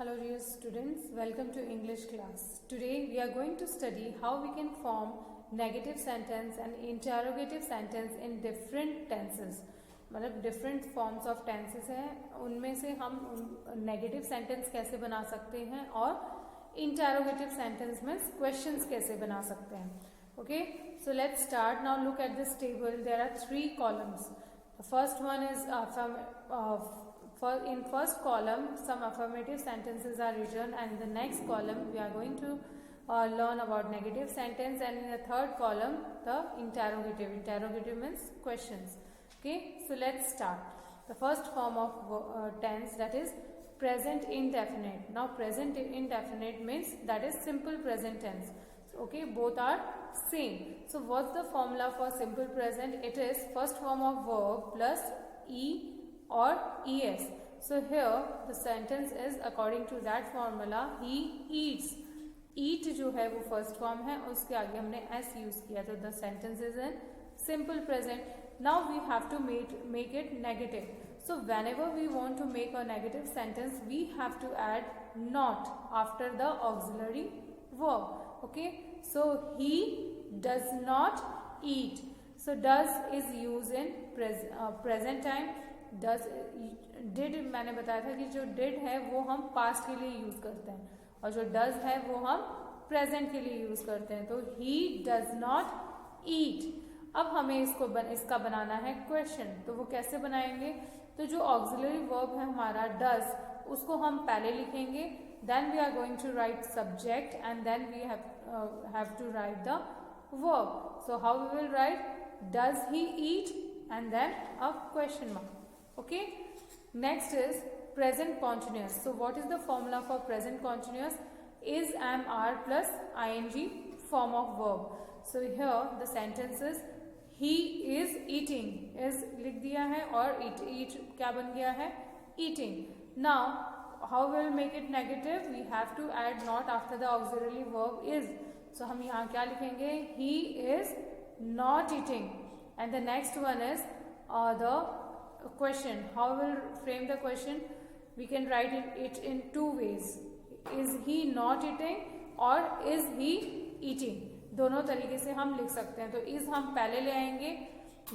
Hello dear students, welcome to English class. Today we are going to study how we can form negative sentence and interrogative sentence in different tenses. मतलब different forms of tenses हैं, उनमें से हम negative sentence कैसे बना सकते हैं और interrogative sentence में questions कैसे बना सकते हैं. Okay, so let's start. Now look at this table. There are 3 columns. The first one is in first column some affirmative sentences are written, and in the next column we are going to learn about negative sentence, and in the third column the interrogative means questions. Okay, so let's start. The first form of tense, that is present indefinite. Now present indefinite means that is simple present tense. Okay, both are same. So what's the formula for simple present? It is first form of verb plus e or es. So here the sentence is according to that formula. He eats. Eat जो है वो first form है, उसके आगे हमने s use किया, तो the sentence is in simple present. Now we have to make it negative. So whenever we want to make a negative sentence, we have to add not after the auxiliary verb. Okay, so he does not eat. So does is used in present time. does did मैंने बताया था कि जो did है वो हम past के लिए यूज करते हैं, और जो does है वो हम present के लिए यूज करते हैं. तो he does not eat. अब हमें इसका बनाना है question. तो वो कैसे बनाएंगे? तो जो auxiliary verb है हमारा does, उसको हम पहले लिखेंगे, then we are going to write subject, and then we have to write the verb. So how we will write? Does he eat? And then a question mark. Okay, next is present continuous. So what is the formula for present continuous? Is, am, are plus ing form of verb. So here the sentence is he is eating. is लिख दिया है, और eat क्या बन गया है? Eating. Now how will make it negative? We have to add not after the auxiliary verb is. So हम यहाँ क्या लिखेंगे? He is not eating. And the next one is the question. How will frame the question? We can write it in 2 ways. Is he not eating or is he eating? दोनों तरीके से हम लिख सकते हैं. तो is हम पहले ले आएंगे,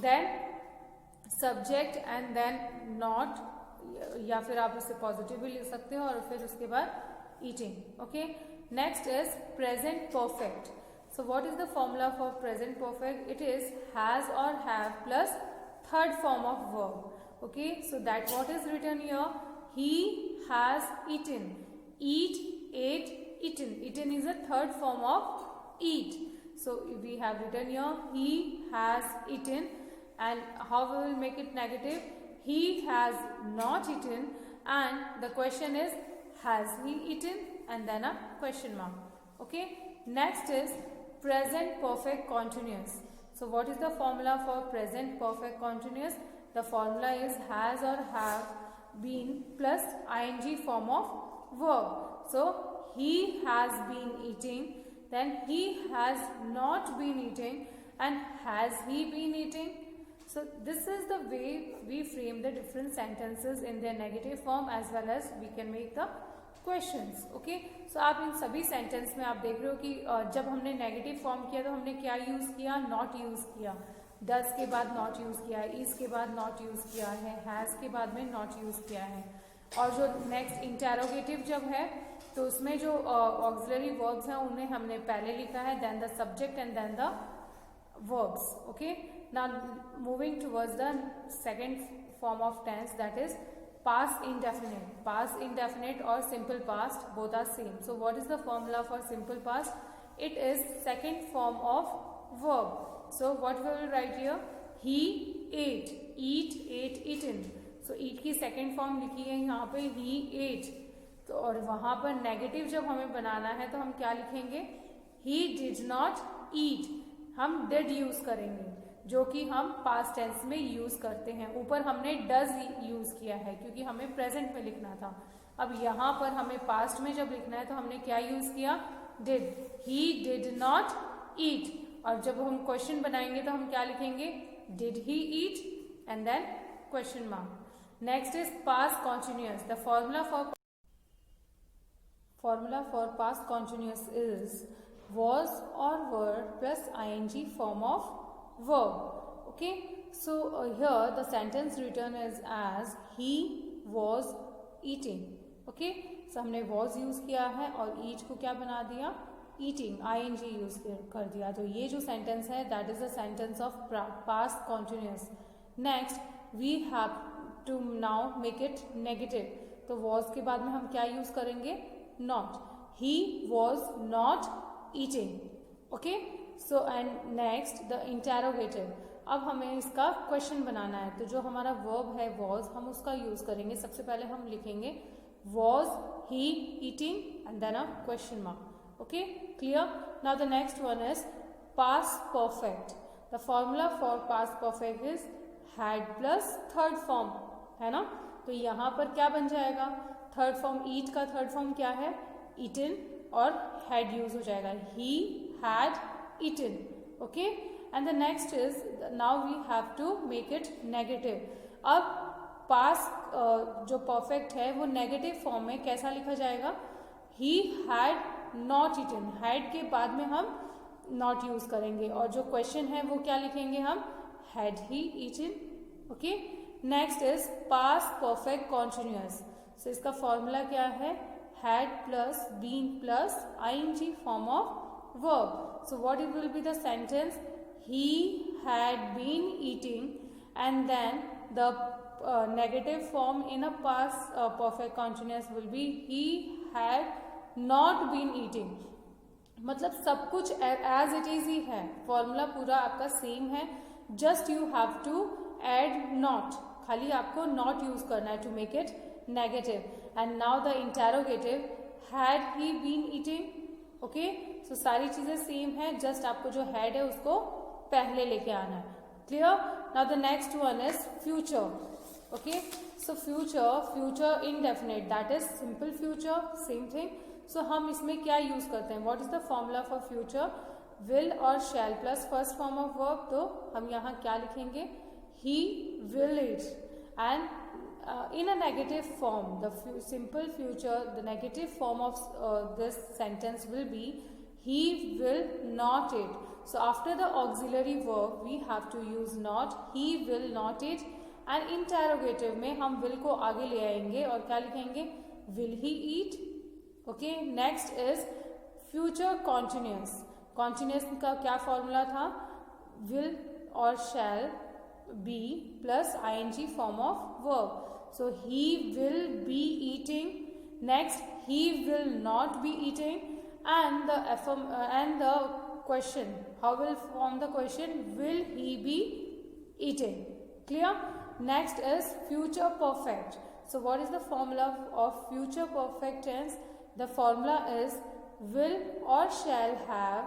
then subject and then not, या फिर आप इसे पॉजिटिव भी लिख सकते हो, और फिर उसके बाद eating. Okay, next is present perfect. So what is the formula for present perfect? It is has or have plus third form of verb. Okay, so that what is written here? He has eaten. Eat, ate, eaten. Eaten is a third form of eat. So we have written here he has eaten, and how we will make it negative? He has not eaten, and the question is has he eaten, and then a question mark. Okay, next is present perfect continuous. So what is the formula for present perfect continuous? The formula is has or have been plus ing form of verb. So he has been eating, then he has not been eating, and has he been eating? So this is the way we frame the different sentences in their negative form, as well as we can make the questions. Okay, so आप इन सभी sentence में आप देख रहे हो कि जब हमने नेगेटिव फॉर्म किया तो हमने क्या यूज किया? नॉट यूज किया. डज के बाद नॉट यूज किया है, इज के बाद नॉट यूज किया है, हैज के बाद में नॉट यूज किया है. और जो नेक्स्ट इंटेरोगेटिव जब है तो उसमें जो ऑक्सिलरी वर्ब्स हैं उन्हें हमने पहले लिखा है, then the subject and then the verbs. Okay, now moving towards the second form of tense, that is past indefinite. Past indefinite or simple past, both are same. So what is the formula for simple past? It is second form of verb. So what we will write here? He ate. Eat, ate, eaten. So eat की second form लिखी है यहाँ पे he ate. तो और वहाँ पर negative जब हमें बनाना है तो हम क्या लिखेंगे? He did not eat. हम did use करेंगे, जो कि हम पास्ट टेंस में यूज करते हैं. ऊपर हमने डज यूज किया है क्योंकि हमें प्रेजेंट में लिखना था. अब यहाँ पर हमें पास्ट में जब लिखना है तो हमने क्या यूज किया? Did. He did not eat. और जब हम क्वेश्चन बनाएंगे तो हम क्या लिखेंगे? Did he eat, and then question mark. Next is past continuous. The formula for formula for past continuous is was or were plus ing form of verb. Okay, so here the sentence written is as he was eating. Okay, so हमने was use किया है और eat को क्या बना दिया, eating, ing use कर दिया. तो ये जो सेंटेंस है that is the sentence of past continuous. Next we have to now make it negative. तो was के बाद में हम क्या यूज करेंगे, not. He was not eating. Okay, so and next the interrogative. अब हमें इसका क्वेश्चन बनाना है, तो जो हमारा वर्ब है was, हम उसका यूज करेंगे. सबसे पहले हम लिखेंगे was he eating and then a question mark. Okay, clear? Now the next one is past perfect. The formula for past perfect is had plus third form, है ना. तो यहाँ पर क्या बन जाएगा, थर्ड फॉर्म eat का थर्ड फॉर्म क्या है, eaten, और had यूज हो जाएगा, he had eaten. Okay, and the next is now we have to make it negative. अब past जो perfect है वो नेगेटिव फॉर्म में कैसा लिखा जाएगा, he had not eaten. had के बाद में हम not यूज करेंगे और जो क्वेश्चन है वो क्या लिखेंगे हम, had he eaten. Okay, next is past perfect continuous. सो इसका फॉर्मूला क्या है, had plus been plus ing form of verb. So what it will be the sentence, he had been eating and then the negative form in a past perfect continuous will be he had not been eating. मतलब सब कुछ as it is ही है, formula पूरा आपका same है, just you have to add not, खाली आपको not use करना है to make it negative. And now the interrogative, had he been eating. Okay, so सारी चीजें सेम है, जस्ट आपको जो हैड है उसको पहले लेके आना है. Clear? Now the next one is future. Okay, so future indefinite, that is simple future, same thing. So हम इसमें क्या यूज करते हैं, what is the formula for future, will और shall plus first form of verb. तो हम यहाँ क्या लिखेंगे, he will eat. And in a negative form, the simple future, the negative form of this sentence will be he will not eat. So after the auxiliary verb we have to use not, he will not eat. And interrogative में हम will को आगे ले आएंगे और क्या लिखेंगे, will he eat. Okay, next is future continuous. Continuous का क्या फॉर्मूला था, will और shall be plus ing form of verb. So he will be eating. Next, he will not be eating. And the question, how will form the question, will he be eating. Clear? Next is future perfect. So what is the formula of future perfect tense? The formula is will or shall have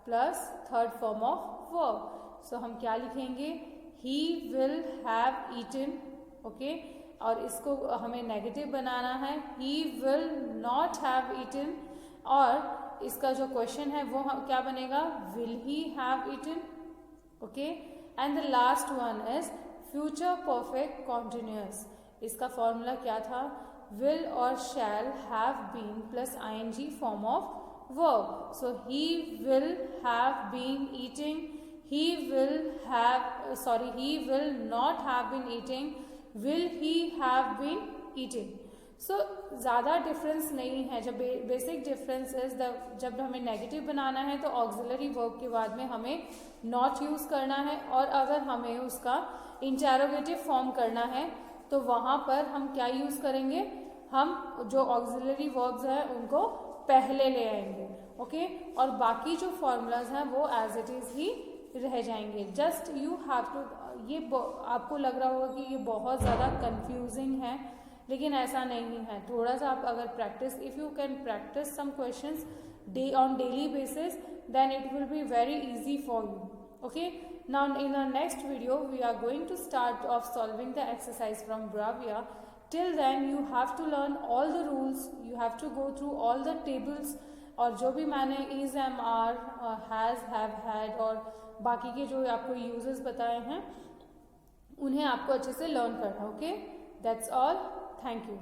plus third form of verb. So हम क्या लिखेंगे, he will have eaten. Okay, और इसको हमें negative बनाना है, he will not have eaten. और इसका जो क्वेश्चन है वो क्या बनेगा, will he have eaten. Okay, and the last one is future perfect continuous. इसका फॉर्मूला क्या था, will और shall have been plus ing form of verb. So he will have been eating, he will not have been eating, will he have been eating. So ज़्यादा difference नहीं है. जब basic difference is जब हमें negative बनाना है तो auxiliary verb के बाद में हमें नॉट यूज करना है, और अगर हमें उसका इंटेरोगेटिव फॉर्म करना है तो वहाँ पर हम क्या यूज करेंगे, हम जो ऑक्सिलरी वर्ब्स हैं उनको पहले ले आएंगे. ओके, और बाकी जो फॉर्मूलाज हैं वो एज इट इज ही रह जाएंगे. जस्ट यू हैव टू, ये आपको लग रहा होगा कि ये बहुत ज़्यादा कंफ्यूजिंग है, लेकिन ऐसा नहीं है. थोड़ा सा आप अगर practice, if you can practice some questions on daily basis, then it will be very easy for you. Okay, now in our next video we are going to start off solving the exercise from Bravia. Till then you have to learn all the rules, you have to go through all the tables, और जो भी मैंने is, am, are, has, have, had और बाकी के जो आपको uses बताए हैं उन्हें आपको अच्छे से लर्न करना. Okay, that's all. Thank you.